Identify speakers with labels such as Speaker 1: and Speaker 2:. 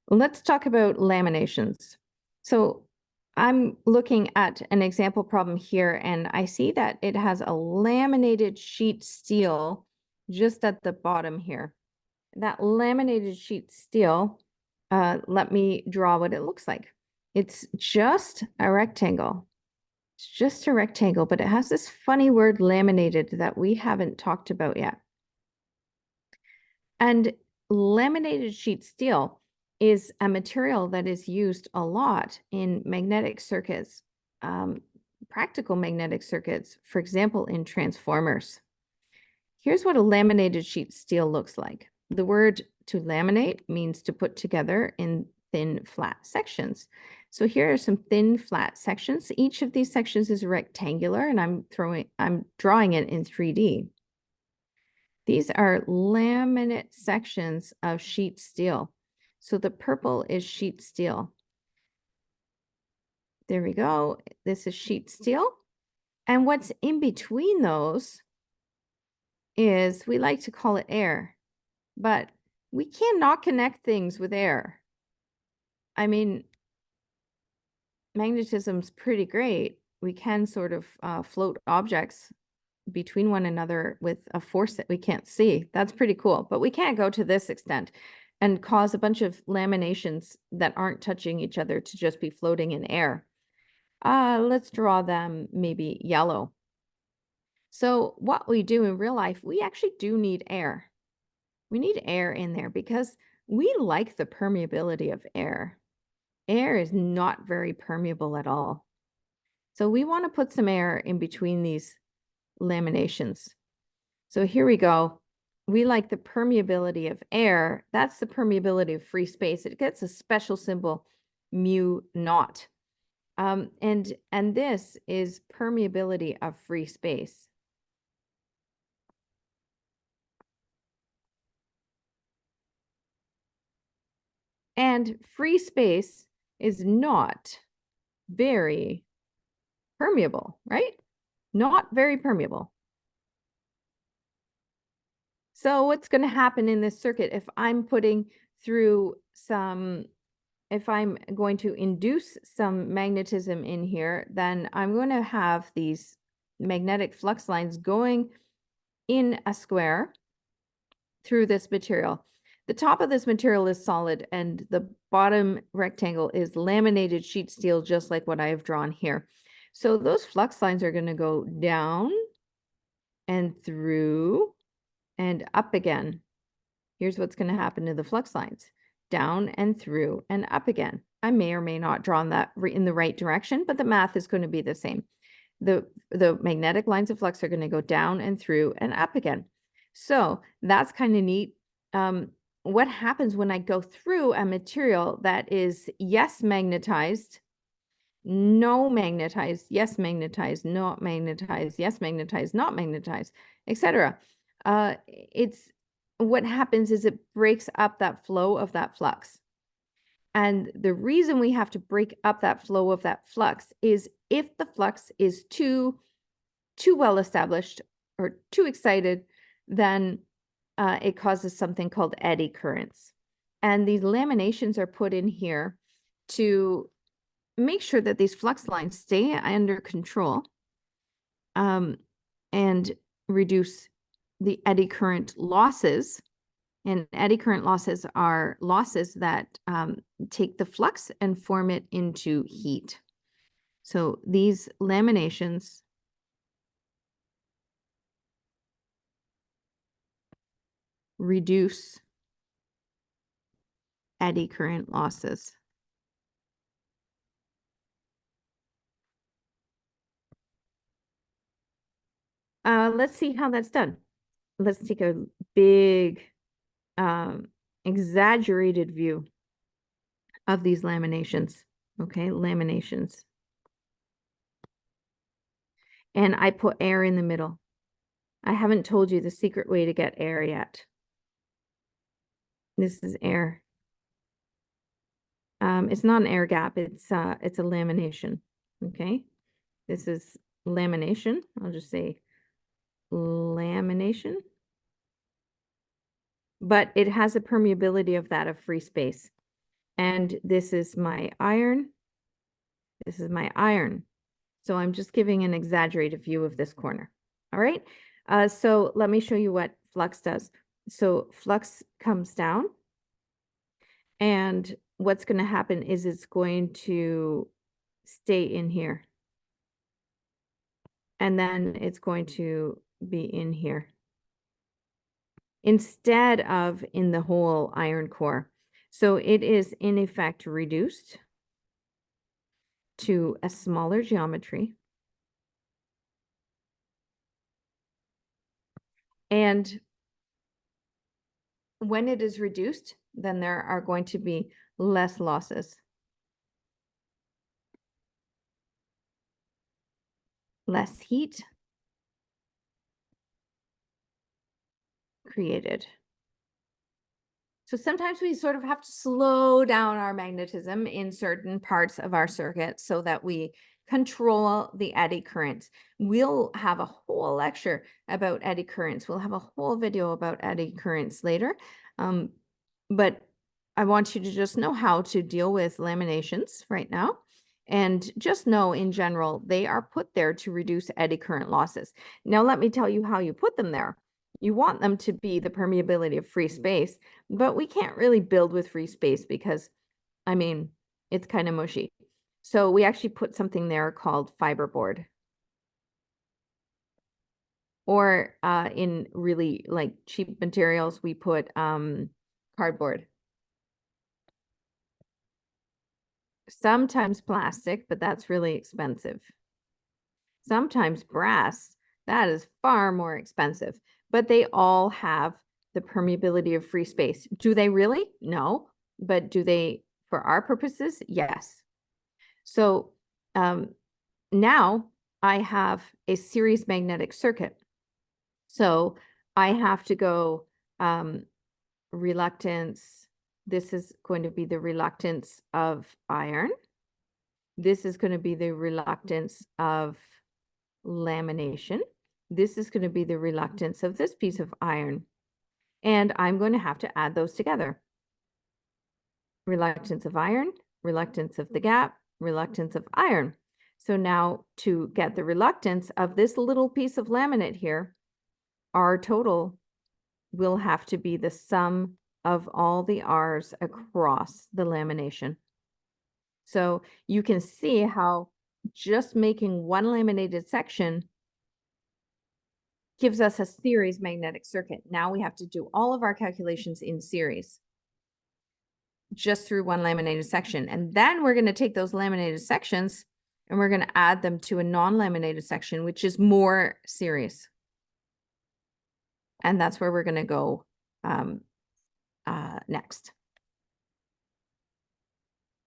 Speaker 1: Let's talk about laminations. So I'm looking at an example problem here, and I see that it has a laminated sheet steel just at the bottom here. That laminated sheet steel, let me draw what it looks like. It's just a rectangle. It's just a rectangle, but it has this funny word laminated that we haven't talked about yet. And laminated sheet steel is a material that is used a lot in magnetic circuits, practical magnetic circuits, for example, in transformers. Here's what a laminated sheet steel looks like. The word to laminate means to put together in thin, flat sections. So here are some thin, flat sections. Each of these sections is rectangular, and I'm drawing it in 3D. These are laminate sections of sheet steel. So the purple is sheet steel. There we go. This is sheet steel. And what's in between those is, we like to call it air, but we cannot connect things with air. I mean, magnetism's pretty great. We can sort of float objects between one another with a force that we can't see. That's pretty cool, but we can't go to this extent and cause a bunch of laminations that aren't touching each other to just be floating in air. Let's draw them maybe yellow. So what we do in real life, we actually do need air. We need air in there because we like the permeability of air. Air is not very permeable at all. So we want to put some air in between these laminations. So here we go. We like the permeability of air. That's the permeability of free space. It gets a special symbol, mu naught. And this is permeability of free space. And free space is not very permeable, right? Not very permeable. So what's going to happen in this circuit if I'm putting through if I'm going to induce some magnetism in here, then I'm going to have these magnetic flux lines going in a square through this material. The top of this material is solid and the bottom rectangle is laminated sheet steel, just like what I have drawn here. So those flux lines are going to go down and through and up again. Here's what's going to happen to the flux lines. Down and through and up again. I may or may not draw that in the right direction, but the math is going to be the same. The magnetic lines of flux are going to go down and through and up again. So that's kind of neat. What happens when I go through a material that is yes magnetized, no magnetized, yes magnetized, not magnetized, yes magnetized, not magnetized, etc. What happens is it breaks up that flow of that flux. And the reason we have to break up that flow of that flux is if the flux is too well established or too excited, then it causes something called eddy currents. And these laminations are put in here to make sure that these flux lines stay under control and reduce the eddy current losses. And eddy current losses are losses that take the flux and form it into heat. So these laminations reduce eddy current losses. Let's see how that's done. Let's take a big, exaggerated view of these laminations. Okay, laminations. And I put air in the middle. I haven't told you the secret way to get air yet. This is air. It's not an air gap, it's a lamination. Okay, this is lamination. I'll just say lamination. But it has a permeability of that of free space. And this is my iron. This is my iron. So I'm just giving an exaggerated view of this corner. All right. So let me show you what flux does. So flux comes down, and what's going to happen is it's going to stay in here. And then it's going to be in here instead of in the whole iron core. So it is in effect reduced to a smaller geometry. And when it is reduced, then there are going to be less losses, less heat created. So sometimes we sort of have to slow down our magnetism in certain parts of our circuit so that we control the eddy currents. We'll have a whole lecture about eddy currents. We'll have a whole video about eddy currents later. But I want you to just know how to deal with laminations right now. And just know in general, they are put there to reduce eddy current losses. Now, let me tell you how you put them there. You want them to be the permeability of free space, but we can't really build with free space because, I mean, it's kind of mushy. So we actually put something there called fiberboard. Or in really like cheap materials, we put cardboard. Sometimes plastic, but that's really expensive. Sometimes brass, that is far more expensive, but they all have the permeability of free space. Do they really? No, but do they for our purposes? Yes. So now I have a series magnetic circuit. So I have to go reluctance. This is going to be the reluctance of iron. This is going to be the reluctance of lamination. This is going to be the reluctance of this piece of iron. And I'm going to have to add those together. Reluctance of iron, reluctance of the gap, reluctance of iron. So now to get the reluctance of this little piece of laminate here, our total will have to be the sum of all the R's across the lamination. So you can see how just making one laminated section gives us a series magnetic circuit. Now we have to do all of our calculations in series just through one laminated section. And then we're going to take those laminated sections and we're going to add them to a non-laminated section, which is more series. And that's where we're going to go next.